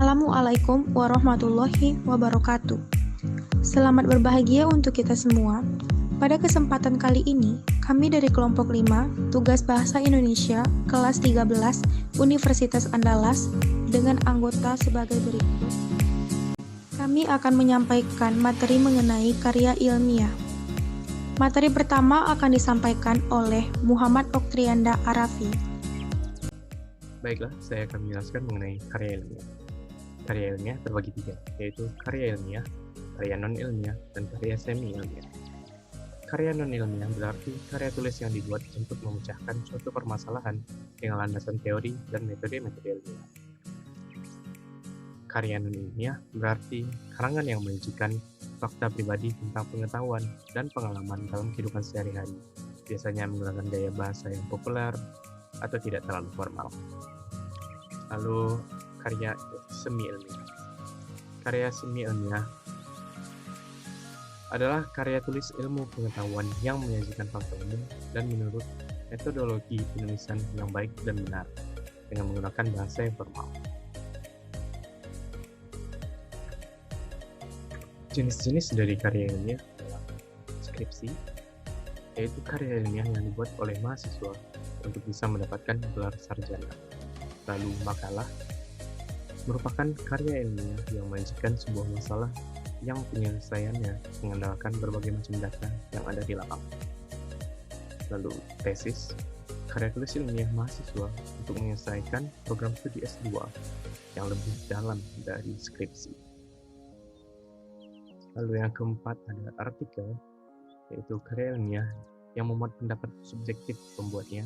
Assalamualaikum warahmatullahi wabarakatuh. Selamat berbahagia untuk kita semua. Pada kesempatan kali ini, kami dari kelompok 5, tugas Bahasa Indonesia, kelas 13, Universitas Andalas, dengan anggota sebagai berikut. Kami akan menyampaikan materi mengenai karya ilmiah. Materi pertama akan disampaikan oleh Muhammad Oktrianda Arafi. Baiklah, saya akan menjelaskan mengenai karya ilmiah. Karya ilmiah terbagi tiga, yaitu karya ilmiah, karya non-ilmiah, dan karya semi-ilmiah. Karya non-ilmiah berarti karya tulis yang dibuat untuk memecahkan suatu permasalahan dengan landasan teori dan metode-metode ilmiah. Karya non-ilmiah berarti karangan yang menyajikan fakta pribadi tentang pengetahuan dan pengalaman dalam kehidupan sehari-hari, biasanya menggunakan gaya bahasa yang populer atau tidak terlalu formal. Lalu karya semi-ilmiah. Karya semi-ilmiah adalah karya tulis ilmu pengetahuan yang menyajikan fakta umum dan menurut metodologi penulisan yang baik dan benar dengan menggunakan bahasa yang formal. Jenis-jenis dari karya ilmiah adalah skripsi, yaitu karya ilmiah yang dibuat oleh mahasiswa untuk bisa mendapatkan gelar sarjana. Lalu makalah merupakan karya ilmiah yang menyajikan sebuah masalah yang penyelesaiannya mengandalkan berbagai macam data yang ada di lapangan. Lalu tesis, karya tulis ilmiah mahasiswa untuk menyelesaikan program studi S2 yang lebih dalam dari skripsi. Lalu yang keempat ada artikel, yaitu karya ilmiah yang memuat pendapat subjektif pembuatnya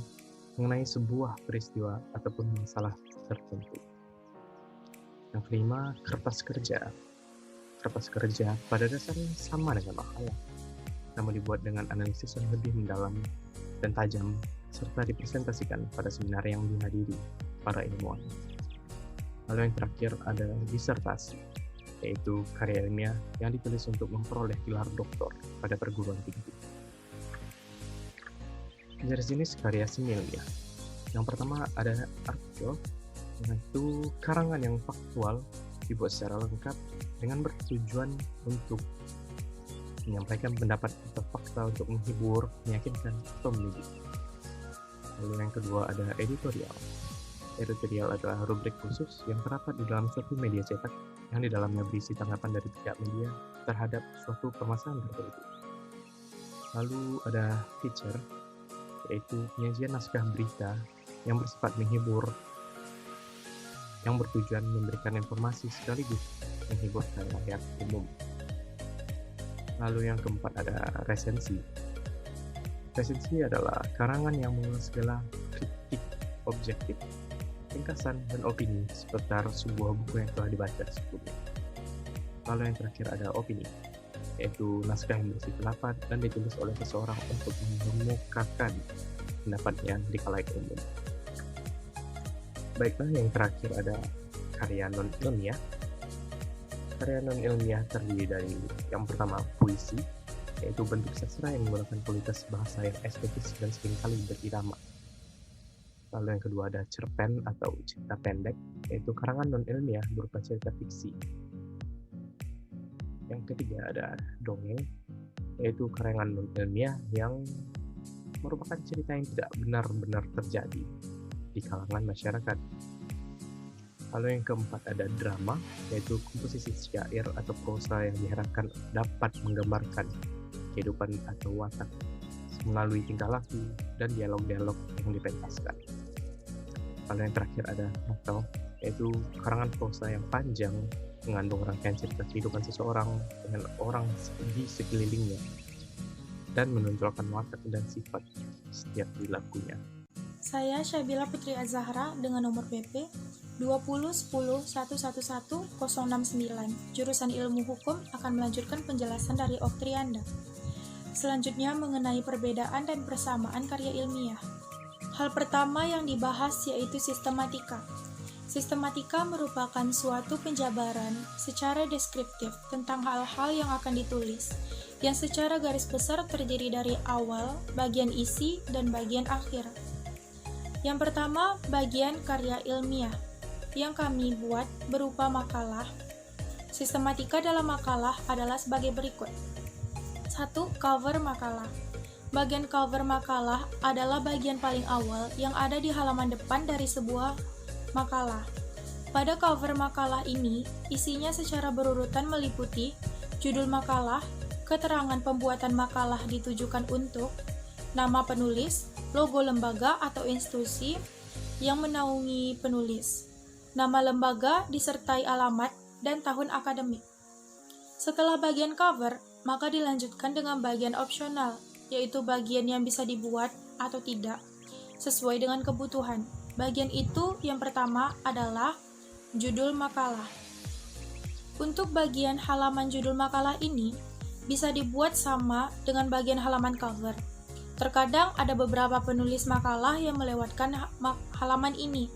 mengenai sebuah peristiwa ataupun masalah tertentu. Yang kelima, kertas kerja. Kertas kerja pada dasarnya sama dengan makalah, namun dibuat dengan analisis yang lebih mendalam dan tajam, serta dipresentasikan pada seminar yang dihadiri para ilmuwan. Lalu yang terakhir ada disertasi, yaitu karya ilmiah yang ditulis untuk memperoleh gelar doktor pada perguruan tinggi. Jenis karya semi-ilmiah. Yang pertama ada artikel, yaitu karangan yang faktual dibuat secara lengkap dengan bertujuan untuk menyampaikan pendapat atau fakta untuk menghibur, meyakinkan, atau mendidik. Lalu yang kedua ada editorial. Editorial adalah rubrik khusus yang terdapat di dalam suatu media cetak yang di dalamnya berisi tanggapan dari pihak media terhadap suatu permasalahan tertentu. Lalu ada feature, yaitu penyajian naskah berita yang bersifat menghibur, yang bertujuan memberikan informasi sekaligus menghibur khalayak umum. Lalu yang keempat ada resensi. Resensi adalah karangan yang mengulas segala kritik objektif, ringkasan, dan opini seputar sebuah buku yang telah dibaca sebelumnya. Lalu yang terakhir ada opini, yaitu naskah yang berisi pendapat dan ditulis oleh seseorang untuk mengemukakan pendapatnya di khalayak umum. Baiklah, yang terakhir ada karya non-ilmiah. Karya non-ilmiah terdiri dari yang pertama puisi, yaitu bentuk sastra yang menggunakan kualitas bahasa yang estetis dan seringkali berirama. Lalu yang kedua ada cerpen atau cerita pendek, yaitu karangan non-ilmiah berupa cerita fiksi. Yang ketiga ada dongeng, yaitu karangan non-ilmiah yang merupakan cerita yang tidak benar-benar terjadi di kalangan masyarakat. Lalu yang keempat ada drama, yaitu komposisi syair atau prosa yang diharapkan dapat menggambarkan kehidupan atau watak melalui tingkah laku dan dialog-dialog yang dipentaskan. Lalu yang terakhir ada novel, yaitu karangan prosa yang panjang mengandung rangkaian cerita kehidupan seseorang dengan orang di sekelilingnya dan menonjolkan watak dan sifat setiap perilakunya. Saya Syabila Putri Azahra dengan nomor BP 2010111069. Jurusan Ilmu Hukum akan melanjutkan penjelasan dari Oktrianda. Selanjutnya mengenai perbedaan dan persamaan karya ilmiah. Hal pertama yang dibahas yaitu sistematika. Sistematika merupakan suatu penjabaran secara deskriptif tentang hal-hal yang akan ditulis, yang secara garis besar terdiri dari awal, bagian isi, dan bagian akhir. Yang pertama, bagian karya ilmiah. yang kami buat berupa makalah. Sistematika dalam makalah adalah sebagai berikut. 1. Cover makalah. Bagian cover makalah adalah bagian paling awal yang ada di halaman depan dari sebuah makalah. Pada cover makalah ini, isinya secara berurutan meliputi judul makalah, keterangan pembuatan makalah ditujukan untuk, nama penulis, logo lembaga atau institusi yang menaungi penulis, nama lembaga disertai alamat dan tahun akademik. Setelah bagian cover, maka dilanjutkan dengan bagian opsional, yaitu bagian yang bisa dibuat atau tidak, sesuai dengan kebutuhan. Bagian itu yang pertama adalah judul makalah. Untuk bagian halaman judul makalah ini, bisa dibuat sama dengan bagian halaman cover. Terkadang ada beberapa penulis makalah yang melewatkan halaman ini.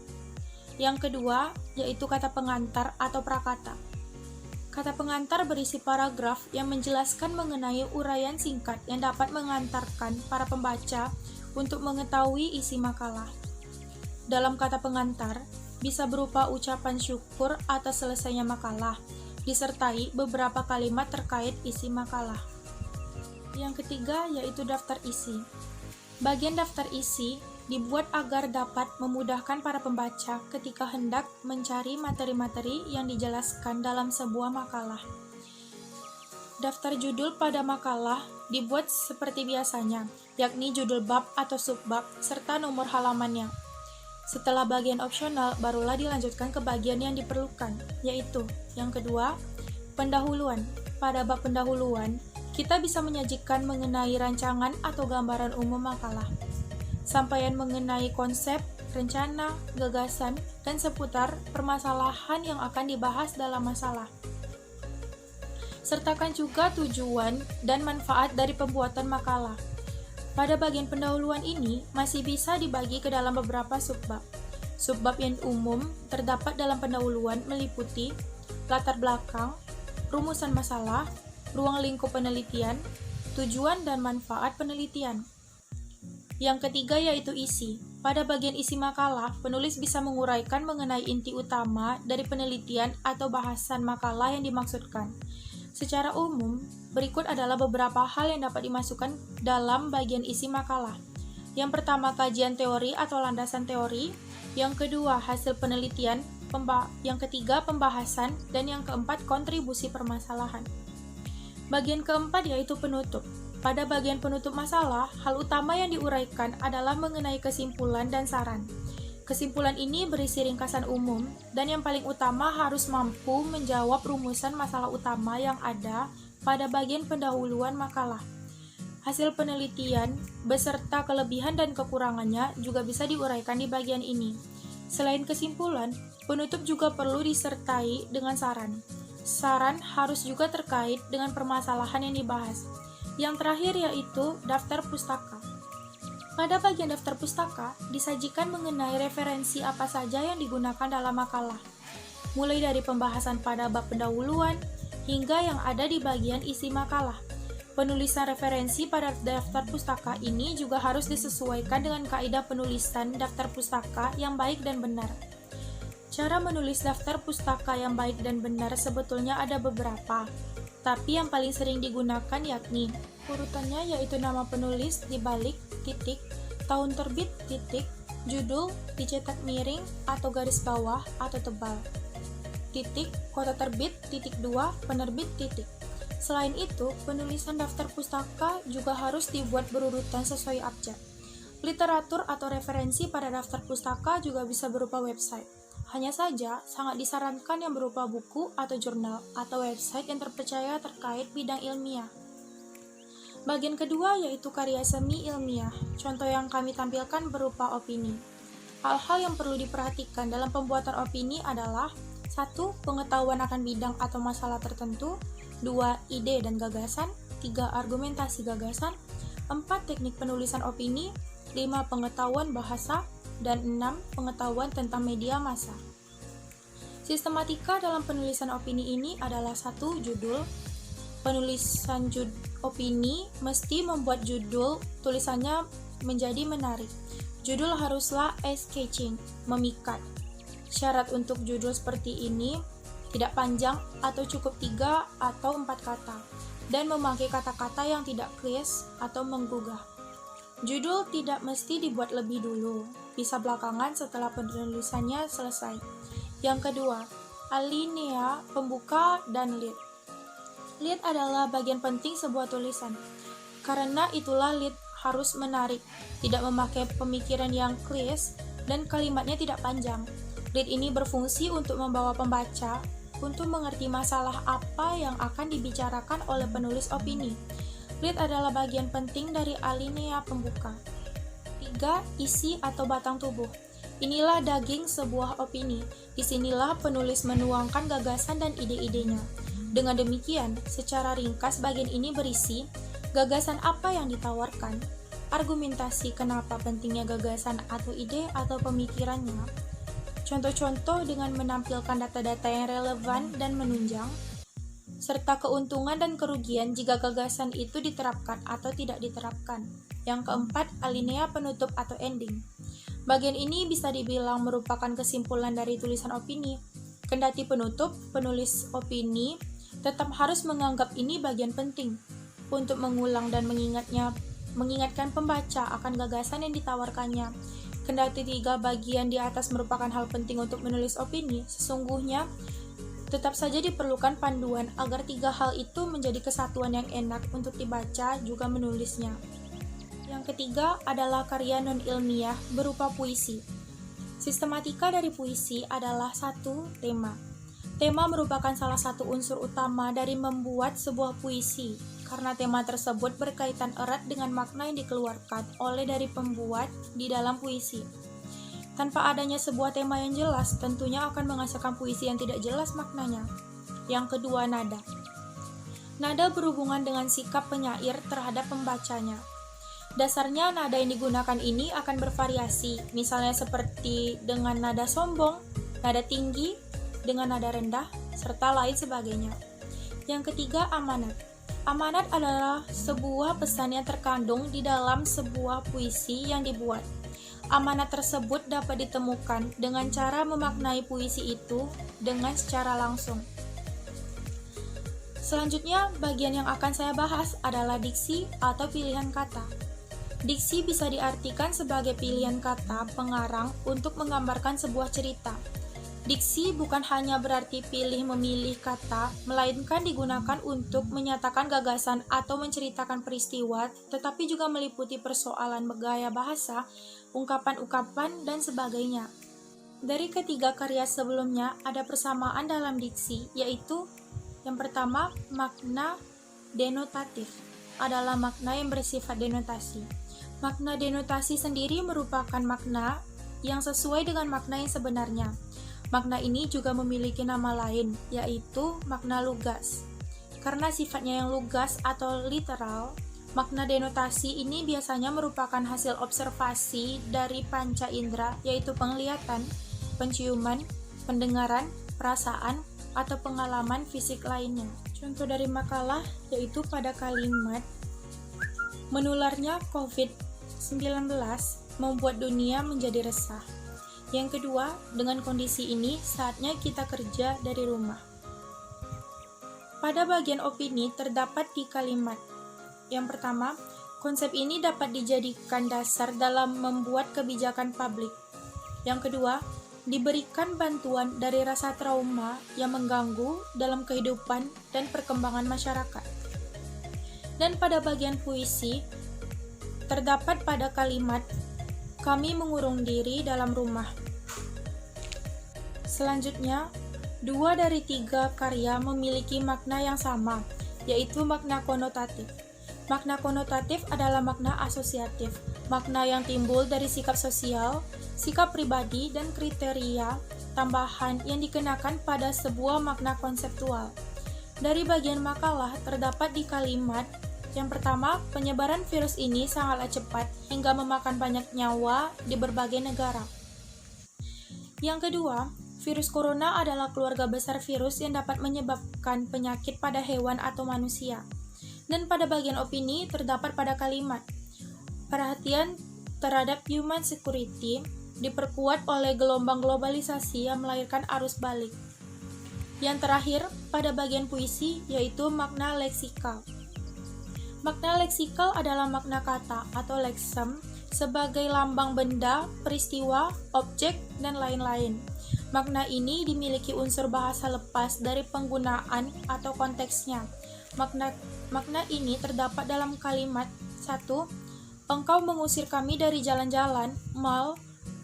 Yang kedua, yaitu kata pengantar atau prakata. Kata pengantar berisi paragraf yang menjelaskan mengenai uraian singkat yang dapat mengantarkan para pembaca untuk mengetahui isi makalah. Dalam kata pengantar, bisa berupa ucapan syukur atas selesainya makalah, disertai beberapa kalimat terkait isi makalah. Yang ketiga yaitu daftar isi. Bagian daftar isi dibuat agar dapat memudahkan para pembaca ketika hendak mencari materi-materi yang dijelaskan dalam sebuah makalah. Daftar judul pada makalah dibuat seperti biasanya, yakni judul bab atau subbab serta nomor halamannya. Setelah bagian opsional, barulah dilanjutkan ke bagian yang diperlukan, yaitu yang kedua, pendahuluan. Pada bab pendahuluan, kita bisa menyajikan mengenai rancangan atau gambaran umum makalah, sampaian mengenai konsep, rencana, gagasan, dan seputar permasalahan yang akan dibahas dalam masalah. Sertakan juga tujuan dan manfaat dari pembuatan makalah. Pada bagian pendahuluan ini masih bisa dibagi ke dalam beberapa subbab. Subbab yang umum terdapat dalam pendahuluan meliputi latar belakang, rumusan masalah, ruang lingkup penelitian, tujuan dan manfaat penelitian. Yang ketiga yaitu isi. Pada bagian isi makalah, penulis bisa menguraikan mengenai inti utama dari penelitian atau bahasan makalah yang dimaksudkan. Secara umum, berikut adalah beberapa hal yang dapat dimasukkan dalam bagian isi makalah. Yang pertama, kajian teori atau landasan teori. Yang kedua, hasil penelitian. Yang ketiga, pembahasan. Dan yang keempat, kontribusi permasalahan. Bagian keempat yaitu penutup. Pada bagian penutup masalah, hal utama yang diuraikan adalah mengenai kesimpulan dan saran. Kesimpulan ini berisi ringkasan umum, dan yang paling utama harus mampu menjawab rumusan masalah utama yang ada pada bagian pendahuluan makalah. Hasil penelitian, beserta kelebihan dan kekurangannya juga bisa diuraikan di bagian ini. Selain kesimpulan, penutup juga perlu disertai dengan saran. Saran harus juga terkait dengan permasalahan yang dibahas. Yang terakhir yaitu daftar pustaka. Pada bagian daftar pustaka, disajikan mengenai referensi apa saja yang digunakan dalam makalah, mulai dari pembahasan pada bab pendahuluan, hingga yang ada di bagian isi makalah. Penulisan referensi pada daftar pustaka ini juga harus disesuaikan dengan kaidah penulisan daftar pustaka yang baik dan benar. Cara menulis daftar pustaka yang baik dan benar sebetulnya ada beberapa, tapi yang paling sering digunakan yakni urutannya yaitu nama penulis dibalik, titik, tahun terbit, titik, judul dicetak miring atau garis bawah atau tebal, titik, kota terbit, titik 2, penerbit, titik. Selain itu, penulisan daftar pustaka juga harus dibuat berurutan sesuai abjad. Literatur atau referensi pada daftar pustaka juga bisa berupa website. Hanya saja, sangat disarankan yang berupa buku atau jurnal atau website yang terpercaya terkait bidang ilmiah. Bagian kedua yaitu karya semi ilmiah. Contoh yang kami tampilkan berupa opini. Hal-hal yang perlu diperhatikan dalam pembuatan opini adalah 1. Pengetahuan akan bidang atau masalah tertentu. 2. Ide dan gagasan. 3. Argumentasi gagasan. 4. Teknik penulisan opini. 5. Pengetahuan bahasa. Dan 6. Pengetahuan tentang media massa. Sistematika dalam penulisan opini ini adalah 1. Judul. Penulisan opini mesti membuat judul tulisannya menjadi menarik. Judul haruslah eye-catching, memikat. Syarat untuk judul seperti ini tidak panjang atau cukup 3 atau 4 kata, dan memakai kata-kata yang tidak klise atau menggugah. Judul tidak mesti dibuat lebih dulu, bisa belakangan setelah penulisannya selesai. Yang kedua, alinea, pembuka, dan lead. Lead adalah bagian penting sebuah tulisan. Karena itulah lead harus menarik, tidak memakai pemikiran yang klise, dan kalimatnya tidak panjang. Lead ini berfungsi untuk membawa pembaca untuk mengerti masalah apa yang akan dibicarakan oleh penulis opini. Lead adalah bagian penting dari alinea pembuka. 3. Isi atau batang tubuh. Inilah daging sebuah opini. Disinilah penulis menuangkan gagasan dan ide-idenya. Dengan demikian, secara ringkas bagian ini berisi gagasan apa yang ditawarkan, argumentasi kenapa pentingnya gagasan atau ide atau pemikirannya, contoh-contoh dengan menampilkan data-data yang relevan dan menunjang, serta keuntungan dan kerugian jika gagasan itu diterapkan atau tidak diterapkan. Yang keempat, alinea penutup atau ending. Bagian ini bisa dibilang merupakan kesimpulan dari tulisan opini. Kendati penutup, penulis opini tetap harus menganggap ini bagian penting untuk mengulang dan mengingatkan pembaca akan gagasan yang ditawarkannya. Kendati 3 bagian di atas merupakan hal penting untuk menulis opini, sesungguhnya tetap saja diperlukan panduan agar 3 hal itu menjadi kesatuan yang enak untuk dibaca juga menulisnya. Yang ketiga adalah karya non-ilmiah berupa puisi. Sistematika dari puisi adalah 1. Tema. Tema merupakan salah satu unsur utama dari membuat sebuah puisi, karena tema tersebut berkaitan erat dengan makna yang dikeluarkan oleh dari pembuat di dalam puisi. Tanpa adanya sebuah tema yang jelas, tentunya akan menghasilkan puisi yang tidak jelas maknanya. Yang kedua, nada. Nada berhubungan dengan sikap penyair terhadap pembacanya. Dasarnya nada yang digunakan ini akan bervariasi, misalnya seperti dengan nada sombong, nada tinggi, dengan nada rendah, serta lain sebagainya. Yang ketiga, amanat. Amanat adalah sebuah pesan yang terkandung di dalam sebuah puisi yang dibuat. Amanat tersebut dapat ditemukan dengan cara memaknai puisi itu dengan secara langsung. Selanjutnya, bagian yang akan saya bahas adalah diksi atau pilihan kata. Diksi bisa diartikan sebagai pilihan kata pengarang untuk menggambarkan sebuah cerita. Diksi bukan hanya berarti memilih kata, melainkan digunakan untuk menyatakan gagasan atau menceritakan peristiwa, tetapi juga meliputi persoalan gaya bahasa, ungkapan-ungkapan, dan sebagainya. Dari ketiga karya sebelumnya, ada persamaan dalam diksi, yaitu yang pertama, makna denotatif adalah makna yang bersifat denotasi. Makna denotasi sendiri merupakan makna yang sesuai dengan makna yang sebenarnya. Makna ini juga memiliki nama lain, yaitu makna lugas. Karena sifatnya yang lugas atau literal, makna denotasi ini biasanya merupakan hasil observasi dari panca indera, yaitu penglihatan, penciuman, pendengaran, perasaan, atau pengalaman fisik lainnya. Contoh dari makalah yaitu pada kalimat menularnya COVID-19 membuat dunia menjadi resah. Yang kedua, dengan kondisi ini, saatnya kita kerja dari rumah. Pada bagian opini terdapat di kalimat. Yang pertama, konsep ini dapat dijadikan dasar dalam membuat kebijakan publik. Yang kedua, diberikan bantuan dari rasa trauma yang mengganggu dalam kehidupan dan perkembangan masyarakat. Dan pada bagian puisi, terdapat pada kalimat kami mengurung diri dalam rumah. Selanjutnya, 2 dari 3 karya memiliki makna yang sama, yaitu makna konotatif. Makna konotatif adalah makna asosiatif, makna yang timbul dari sikap sosial, sikap pribadi, dan kriteria tambahan yang dikenakan pada sebuah makna konseptual. Dari bagian makalah terdapat di kalimat yang pertama, penyebaran virus ini sangatlah cepat hingga memakan banyak nyawa di berbagai negara. Yang kedua, virus corona adalah keluarga besar virus yang dapat menyebabkan penyakit pada hewan atau manusia. Dan pada bagian opini terdapat pada kalimat perhatian terhadap human security diperkuat oleh gelombang globalisasi yang melahirkan arus balik. Yang terakhir, pada bagian puisi, yaitu makna leksikal. Makna leksikal adalah makna kata atau leksem sebagai lambang benda, peristiwa, objek, dan lain-lain. Makna ini dimiliki unsur bahasa lepas dari penggunaan atau konteksnya. Makna ini terdapat dalam kalimat 1. Engkau mengusir kami dari jalan-jalan, mal,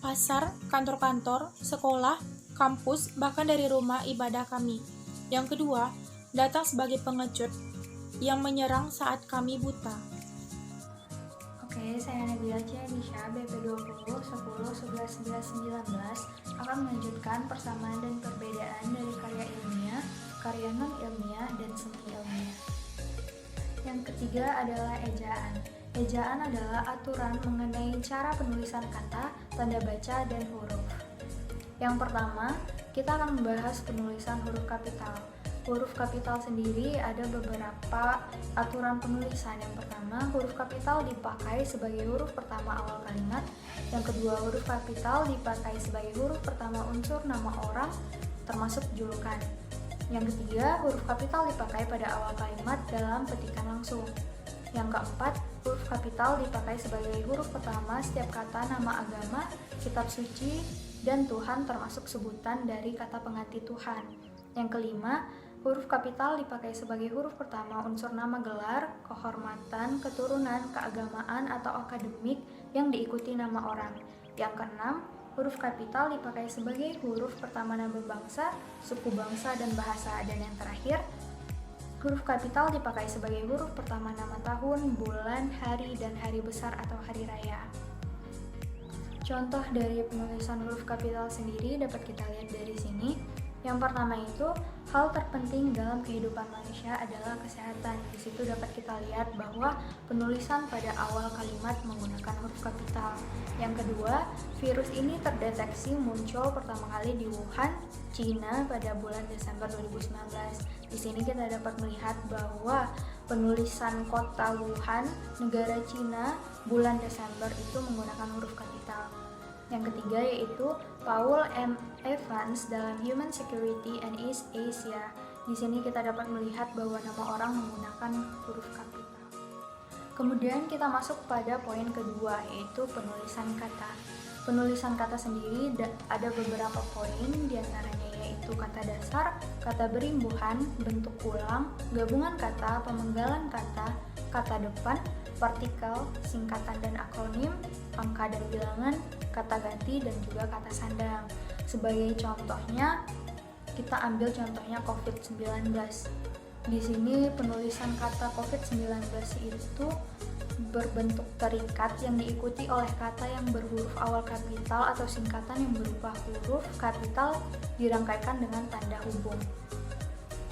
pasar, kantor-kantor, sekolah, kampus, bahkan dari rumah ibadah kami. Yang kedua, datang sebagai pengecut yang menyerang saat kami buta. Oke, saya Nabila Cianisha, BP 20, 10, 11, 11, 19 akan melanjutkan persamaan dan perbedaan dari karya ilmiah, karya non-ilmiah, dan semi ilmiah. Yang ketiga adalah ejaan. Ejaan adalah aturan mengenai cara penulisan kata, tanda baca, dan huruf. Yang pertama, kita akan membahas penulisan huruf kapital. Huruf kapital sendiri ada beberapa aturan penulisan. Yang pertama, huruf kapital dipakai sebagai huruf pertama awal kalimat. Yang kedua, huruf kapital dipakai sebagai huruf pertama unsur nama orang, termasuk julukan. Yang ketiga, huruf kapital dipakai pada awal kalimat dalam petikan langsung. Yang keempat, huruf kapital dipakai sebagai huruf pertama setiap kata nama agama, kitab suci, dan Tuhan termasuk sebutan dari kata pengganti Tuhan. Yang kelima, huruf kapital dipakai sebagai huruf pertama unsur nama gelar, kehormatan, keturunan, keagamaan, atau akademik yang diikuti nama orang. Yang keenam, huruf kapital dipakai sebagai huruf pertama nama bangsa, suku bangsa, dan bahasa. Dan yang terakhir, huruf kapital dipakai sebagai huruf pertama nama tahun, bulan, hari, dan hari besar atau hari raya. Contoh dari penulisan huruf kapital sendiri dapat kita lihat dari sini. Yang pertama itu, hal terpenting dalam kehidupan manusia adalah kesehatan. Di situ dapat kita lihat bahwa penulisan pada awal kalimat menggunakan huruf kapital. Yang kedua, virus ini terdeteksi muncul pertama kali di Wuhan, Cina pada bulan Desember 2019. Di sini kita dapat melihat bahwa penulisan kota Wuhan, negara Cina, bulan Desember itu menggunakan huruf kapital. Yang ketiga yaitu Paul M. Evans dalam Human Security and East Asia. Di sini kita dapat melihat bahwa nama orang menggunakan huruf kapital. Kemudian kita masuk pada poin kedua, yaitu penulisan kata. Penulisan kata sendiri ada beberapa poin, diantaranya yaitu kata dasar, kata berimbuhan, bentuk ulang, gabungan kata, pemenggalan kata, kata depan, partikel, singkatan dan akronim, angka dan bilangan, kata ganti, dan juga kata sandang. Sebagai contohnya, kita ambil contohnya COVID-19. Di sini penulisan kata COVID-19 itu berbentuk terikat yang diikuti oleh kata yang berhuruf awal kapital atau singkatan yang berupa huruf kapital dirangkaikan dengan tanda hubung.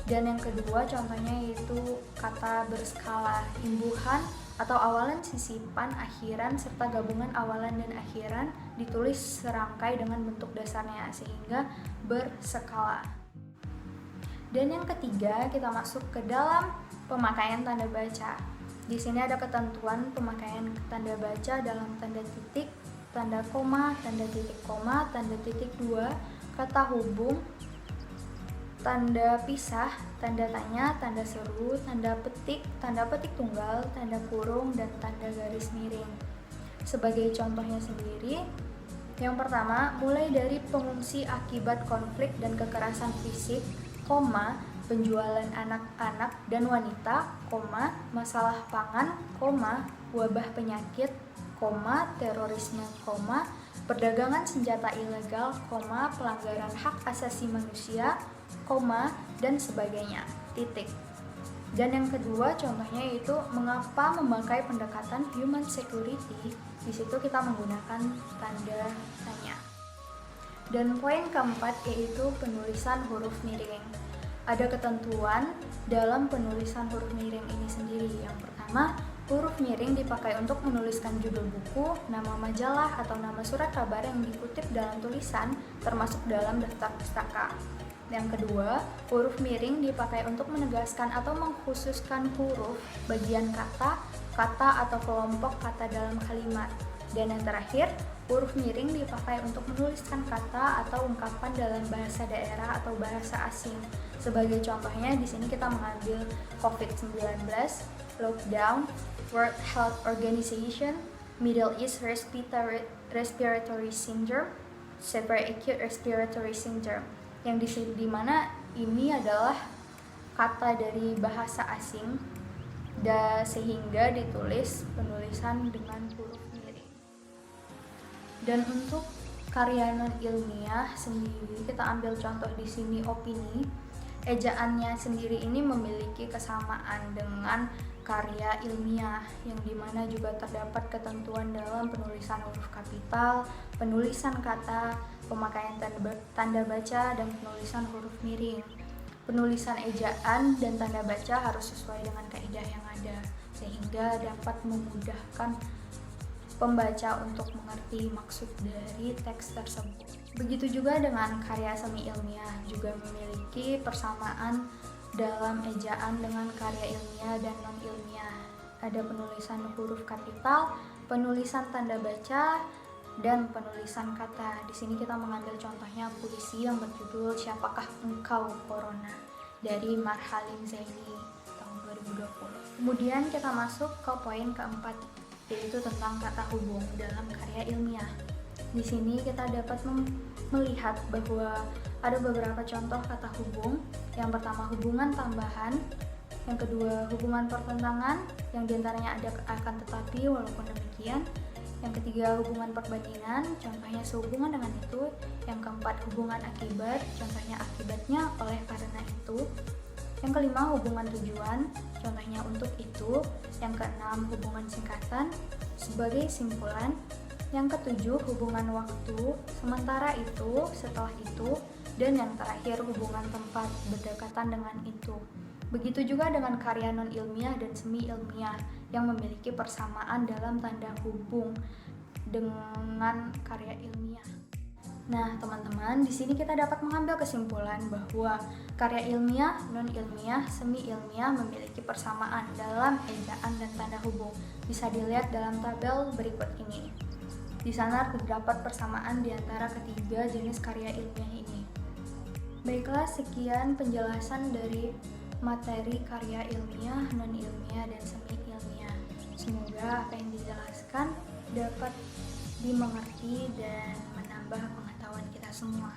Dan yang kedua contohnya yaitu kata berskala, imbuhan atau awalan, sisipan, akhiran, serta gabungan awalan dan akhiran ditulis serangkai dengan bentuk dasarnya sehingga berskala. Dan yang ketiga, kita masuk ke dalam pemakaian tanda baca. Di sini ada ketentuan pemakaian tanda baca dalam tanda titik, tanda koma, tanda titik koma, tanda titik dua, kata hubung, tanda pisah, tanda tanya, tanda seru, tanda petik tunggal, tanda kurung, dan tanda garis miring. Sebagai contohnya sendiri, yang pertama, mulai dari pengungsi akibat konflik dan kekerasan fisik, koma, penjualan anak-anak dan wanita, koma, masalah pangan, koma, wabah penyakit, koma, terorisme, koma, perdagangan senjata ilegal, koma, pelanggaran hak asasi manusia, koma, dan sebagainya, titik. Dan yang kedua contohnya yaitu mengapa memakai pendekatan human security. Di situ kita menggunakan tanda tanya. Dan poin keempat yaitu penulisan huruf miring. Ada ketentuan dalam penulisan huruf miring ini sendiri. Yang pertama, huruf miring dipakai untuk menuliskan judul buku, nama majalah, atau nama surat kabar yang dikutip dalam tulisan, termasuk dalam daftar pustaka. Yang kedua, huruf miring dipakai untuk menegaskan atau mengkhususkan huruf, bagian kata, atau kelompok kata dalam kalimat. Dan yang terakhir, Huruf miring dipakai untuk menuliskan kata atau ungkapan dalam bahasa daerah atau bahasa asing. Sebagai contohnya, di sini kita mengambil COVID-19, lockdown, World Health Organization, Middle East Respiratory Syndrome, Severe Acute Respiratory Syndrome. Yang di mana ini adalah kata dari bahasa asing, sehingga ditulis penulisan dengan huruf miring. Dan untuk karya non ilmiah sendiri, kita ambil contoh di sini opini. Ejaannya sendiri ini memiliki kesamaan dengan karya ilmiah, yang dimana juga terdapat ketentuan dalam penulisan huruf kapital, penulisan kata, pemakaian tanda baca, dan penulisan huruf miring. Penulisan ejaan dan tanda baca harus sesuai dengan kaidah yang ada, sehingga dapat memudahkan pembaca untuk mengerti maksud dari teks tersebut. Begitu juga dengan karya semi ilmiah, juga memiliki persamaan dalam ejaan dengan karya ilmiah dan non ilmiah. Ada penulisan huruf kapital, penulisan tanda baca, dan penulisan kata. Di sini kita mengambil contohnya puisi yang berjudul Siapakah Engkau Corona dari Marhalim Zaini tahun 2020. Kemudian kita masuk ke poin keempat, yaitu tentang kata hubung dalam karya ilmiah. Di sini kita dapat melihat bahwa ada beberapa contoh kata hubung. Yang pertama hubungan tambahan, yang kedua hubungan pertentangan, yang diantaranya ada akan tetapi walaupun demikian. Yang ketiga hubungan perbandingan, contohnya sehubungan dengan itu. Yang keempat hubungan akibat, contohnya akibatnya oleh karena itu. Yang kelima hubungan tujuan, contohnya untuk itu. Yang keenam hubungan singkatan sebagai simpulan. Yang ketujuh hubungan waktu, sementara itu, setelah itu. Dan yang terakhir hubungan tempat, berdekatan dengan itu. Begitu juga dengan karya non ilmiah dan semi ilmiah yang memiliki persamaan dalam tanda hubung dengan karya ilmiah. Nah, teman-teman, di sini kita dapat mengambil kesimpulan bahwa karya ilmiah, non ilmiah, semi ilmiah memiliki persamaan dalam ejaan dan tanda hubung. Bisa dilihat dalam tabel berikut ini. Di sana terdapat persamaan di antara ketiga jenis karya ilmiah ini. Baiklah, sekian penjelasan dari materi karya ilmiah, non ilmiah, dan semi ilmiah. Semoga apa yang dijelaskan dapat dimengerti dan menambah pengetahuan kita semua.